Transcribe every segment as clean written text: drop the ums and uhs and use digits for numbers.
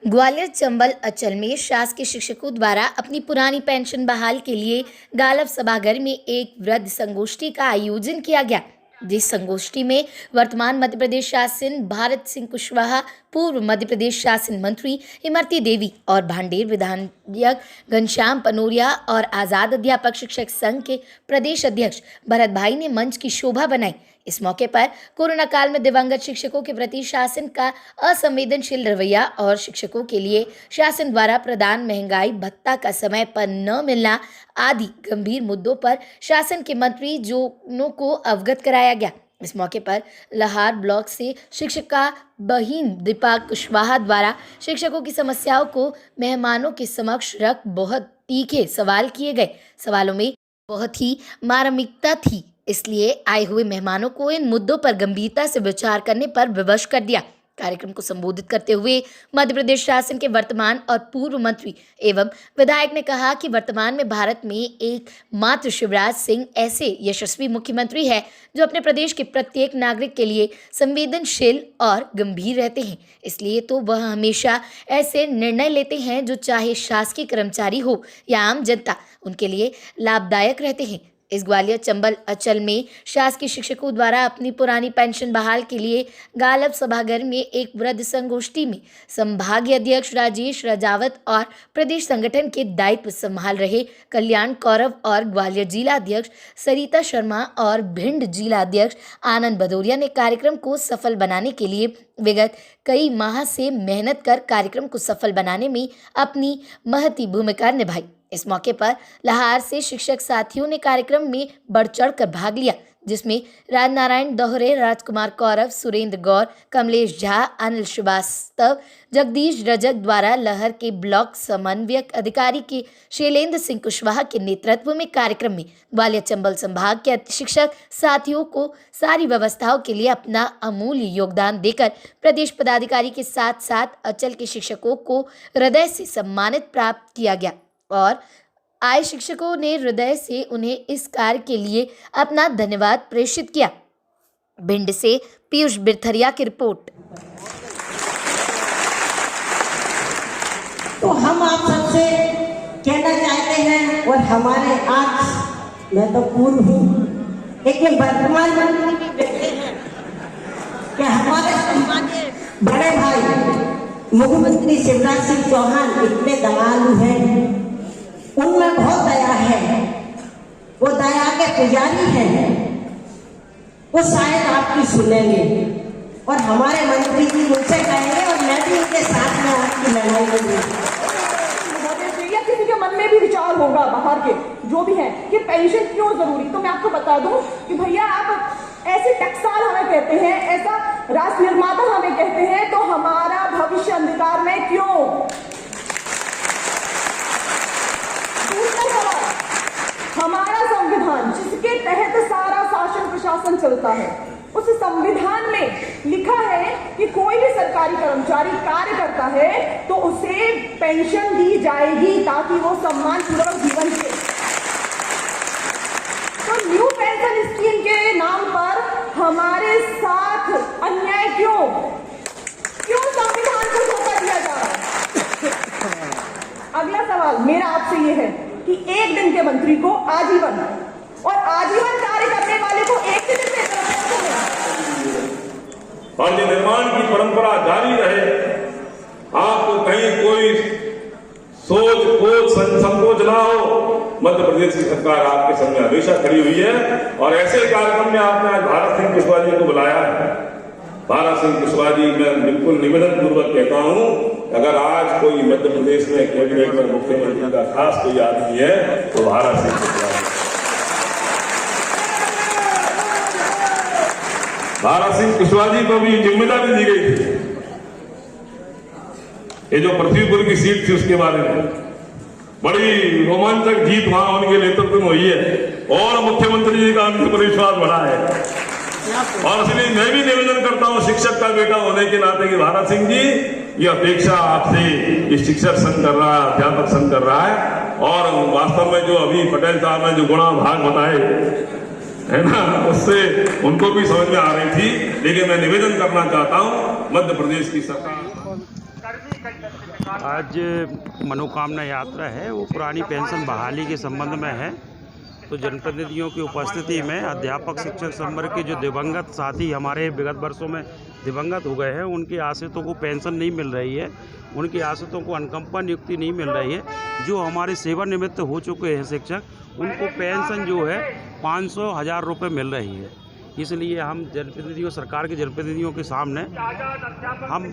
ग्वालियर चंबल अंचल में शासकीय शिक्षकों द्वारा अपनी पुरानी पेंशन बहाल के लिए गालब सभागार में एक वृद्ध संगोष्ठी का आयोजन किया गया, जिस संगोष्ठी में वर्तमान मध्य प्रदेश शासन भारत सिंह कुशवाहा, पूर्व मध्य प्रदेश शासन मंत्री इमरती देवी और भांडेर विधायक घनश्याम पनोरिया और आज़ाद अध्यापक शिक्षक संघ के प्रदेश अध्यक्ष भरत भाई ने मंच की शोभा बनाई। इस मौके पर कोरोना काल में दिवंगत शिक्षकों के प्रति शासन का असंवेदनशील रवैया और शिक्षकों के लिए शासन द्वारा प्रदान महंगाई भत्ता का समय पर न मिलना आदि गंभीर मुद्दों पर शासन के मंत्री जोनों को अवगत कराया गया। इस मौके पर लहार ब्लॉक से शिक्षिका बहिन दीपा कुशवाहा द्वारा शिक्षकों की समस्याओं को मेहमानों के समक्ष रख बहुत तीखे सवाल किए गए। सवालों में बहुत ही मार्मिकता थी, इसलिए आए हुए मेहमानों को इन मुद्दों पर गंभीरता से विचार करने पर विवश कर दिया। कार्यक्रम को संबोधित करते हुए मध्य प्रदेश शासन के वर्तमान और पूर्व मंत्री एवं विधायक ने कहा कि वर्तमान में भारत में एक मात्र शिवराज सिंह ऐसे यशस्वी मुख्यमंत्री है जो अपने प्रदेश के प्रत्येक नागरिक के लिए संवेदनशील और गंभीर रहते हैं। इसलिए तो वह हमेशा ऐसे निर्णय लेते हैं जो चाहे शासकीय कर्मचारी हो या आम जनता, उनके लिए लाभदायक रहते हैं। इस ग्वालियर चंबल अंचल में शासकीय शिक्षकों द्वारा अपनी पुरानी पेंशन बहाल के लिए गालब सभागार में एक वृद्ध संगोष्ठी में संभागीय अध्यक्ष राजेश राजावत और प्रदेश संगठन के दायित्व संभाल रहे कल्याण कौरव और ग्वालियर जिला अध्यक्ष सरिता शर्मा और भिंड जिला अध्यक्ष आनंद भदौरिया ने कार्यक्रम को सफल बनाने के लिए विगत कई माह से मेहनत कर कार्यक्रम को सफल बनाने में अपनी महती भूमिका निभाई। इस मौके पर लहार से शिक्षक साथियों ने कार्यक्रम में बढ़ चढ़ कर भाग लिया, जिसमें राजनारायण दोहरे, राजकुमार कौरव, सुरेंद्र गौर, कमलेश झा, अनिल श्रीवास्तव, जगदीश रजक द्वारा लहर के ब्लॉक समन्वयक अधिकारी के शैलेंद्र सिंह कुशवाहा के नेतृत्व में कार्यक्रम में ग्वालियर चंबल संभाग के शिक्षक साथियों को सारी व्यवस्थाओं के लिए अपना अमूल्य योगदान देकर प्रदेश पदाधिकारी के साथ साथ अंचल के शिक्षकों को हृदय से सम्मानित प्राप्त किया गया और आए शिक्षकों ने हृदय से उन्हें इस कार्य के लिए अपना धन्यवाद प्रेषित किया। भिंड से पीयूष बिरथरिया की रिपोर्ट। तो हम आप सबसे कहना चाहते हैं और हमारे आज मैं तो पूर्व हूँ लेकिन वर्तमान मंत्री भी बैठे हैं कि हमारे सम्मानीय बड़े भाई मुख्यमंत्री शिवराज सिंह चौहान इतने दयालु हैं, उनमें बहुत दया है, वो दया के पुजारी हैं, वो शायद आपकी सुनेंगे और हमारे मंत्री जी मुझसे कहेंगे और मैं भी उनके साथ में आपकी लड़ाई लूंगी। या किसी के मन में भी विचार होगा बाहर के जो भी है कि पेंशन क्यों जरूरी, तो मैं आपको बता दूं कि भैया आप ऐसे टकसाल हमें कहते हैं, ऐसा राष्ट्र निर्माता हमें कहते हैं, तो हमारा भविष्य अंधकार में क्यों? हमारा संविधान जिसके तहत सारा शासन प्रशासन चलता है, उस संविधान में लिखा है कि कोई भी सरकारी कर्मचारी कार्य करता है तो उसे पेंशन दी जाएगी ताकि वो सम्मानपूर्वक जीवन जिए। तो न्यू पेंशन स्कीम के नाम पर हमारे साथ अन्याय क्यों संविधान को धोखा दिया जा रहा है? अगला सवाल मेरा आपसे ये है कि एक दिन के मंत्री को आजीवन और आजीवन कार्य करने वाले को एक दिन राज्य निर्माण की परंपरा जारी रहे। आपको कहीं कोई सोच संकोच ना हो, मध्य प्रदेश की सरकार आपके सामने हमेशा खड़ी हुई है और ऐसे कार्यक्रम में आपने आज भारत सिंह कुशवाहा जी को बुलाया है। भारत सिंह कुशवाहा जी, मैं बिल्कुल निवेदन पूर्वक कहता हूं, अगर आज कोई मध्य प्रदेश में कैबिनेट में मुख्यमंत्री का खास कोई आदमी है तो भारत सिंह कुशवाहा। भारत सिंह कुशवाहा जी को भी जिम्मेदारी दी गई थी, ये जो पृथ्वीपुर की सीट थी उसके बारे में बड़ी रोमांचक जीत वहां उनके नेतृत्व में हुई है और मुख्यमंत्री जी का उनके पर विश्वास बढ़ा है। और इसलिए मैं भी निवेदन करता हूं शिक्षक का बेटा होने के नाते कि भारत सिंह जी, ये अपेक्षा आपसे ये शिक्षक संघ कर रहा है, अध्यापक संघ कर रहा है और वास्तव में जो अभी पटेल साहब ने जो गुणा भाग बताए है ना, उससे उनको भी समझ में आ रही थी। लेकिन मैं निवेदन करना चाहता हूं मध्य प्रदेश की सरकार आज मनोकामना यात्रा है, वो पुरानी पेंशन बहाली के संबंध में है। तो जनप्रतिनिधियों की उपस्थिति में अध्यापक शिक्षक संवर्ग के जो दिवंगत साथी हमारे विगत वर्षों में दिवंगत हो गए हैं, उनके आश्रितों को पेंशन नहीं मिल रही है, उनके आश्रितों को अनुकंपा नियुक्ति नहीं मिल रही है। जो हमारे सेवानिवृत्त हो चुके हैं शिक्षक, उनको पेंशन जो है 500,000 रुपये मिल रही है। इसलिए हम जनप्रतिनिधियों, सरकार के जनप्रतिनिधियों के सामने हम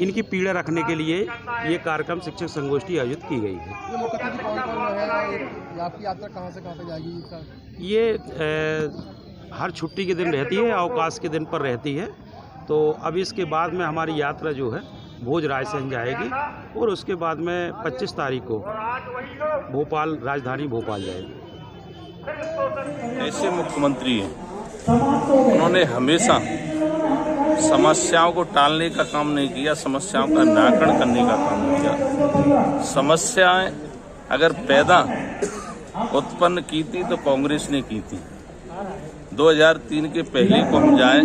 इनकी पीड़ा रखने के लिए ये कार्यक्रम शिक्षक संगोष्ठी आयोजित की गई है। ये मुख्यतः जी कौन-कौन रहेगा? आपकी यात्रा कहाँ से कहाँ तक जाएगी? ये हर छुट्टी के दिन रहती है, अवकाश के दिन पर रहती है। तो अब इसके बाद में हमारी यात्रा जो है भोज रायसेन जाएगी और उसके बाद में 25 तारीख को भोपाल, राजधानी भोपाल जाएगी। ऐसे मुख्यमंत्री हैं, उन्होंने हमेशा समस्याओं को टालने का काम नहीं किया, समस्याओं का निराकरण करने का काम किया। समस्याएं अगर पैदा उत्पन्न की थी तो कांग्रेस ने की थी। 2003 के पहले को हम जाएं,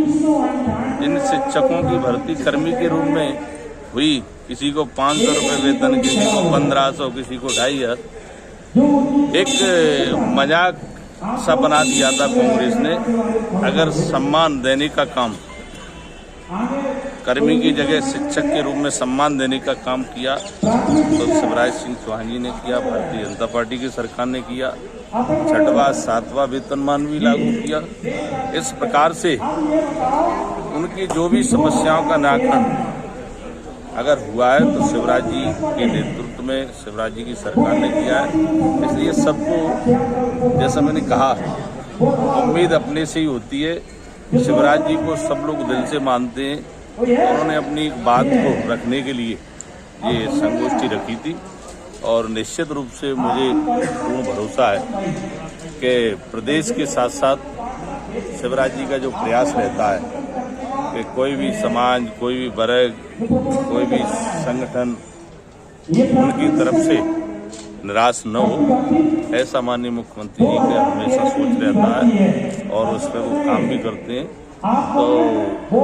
इन शिक्षकों की भर्ती कर्मी के रूप में हुई, किसी को 500 रुपये वेतन, किसी को 1500, किसी को 2500। एक मजाक सा बना दिया था कांग्रेस ने। अगर सम्मान देने का काम, कर्मी की जगह शिक्षक के रूप में सम्मान देने का काम किया तो शिवराज सिंह चौहान जी ने किया, भारतीय जनता पार्टी की सरकार ने किया। 6वां 7वां वेतनमान भी लागू किया। इस प्रकार से उनकी जो भी समस्याओं का निराकरण अगर हुआ है तो शिवराज जी के नेतृत्व में, शिवराज जी की सरकार ने किया है। इसलिए सबको, जैसा मैंने कहा, उम्मीद अपने से ही होती है। शिवराज जी को सब लोग दिल से मानते हैं। उन्होंने अपनी बात को रखने के लिए ये संगोष्ठी रखी थी और निश्चित रूप से मुझे पूर्ण भरोसा है कि प्रदेश के साथ साथ शिवराज जी का जो प्रयास रहता है कि कोई भी समाज, कोई भी वर्ग, कोई भी संगठन उनकी तरफ से निराश न हो, ऐसा माननीय मुख्यमंत्री जी का हमेशा सोच रहता है और उस पर वो काम भी करते हैं। तो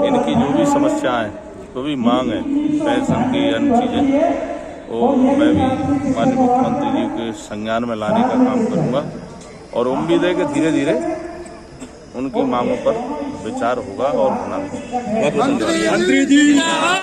इनकी जो भी समस्याएं, जो भी मांग है, पेंशन की, अन्य चीज़ें, वो मैं भी माननीय मुख्यमंत्री जी के संज्ञान में लाने का काम करूँगा और उम्मीद है कि धीरे धीरे उनकी मांगों पर विचार होगा और होना।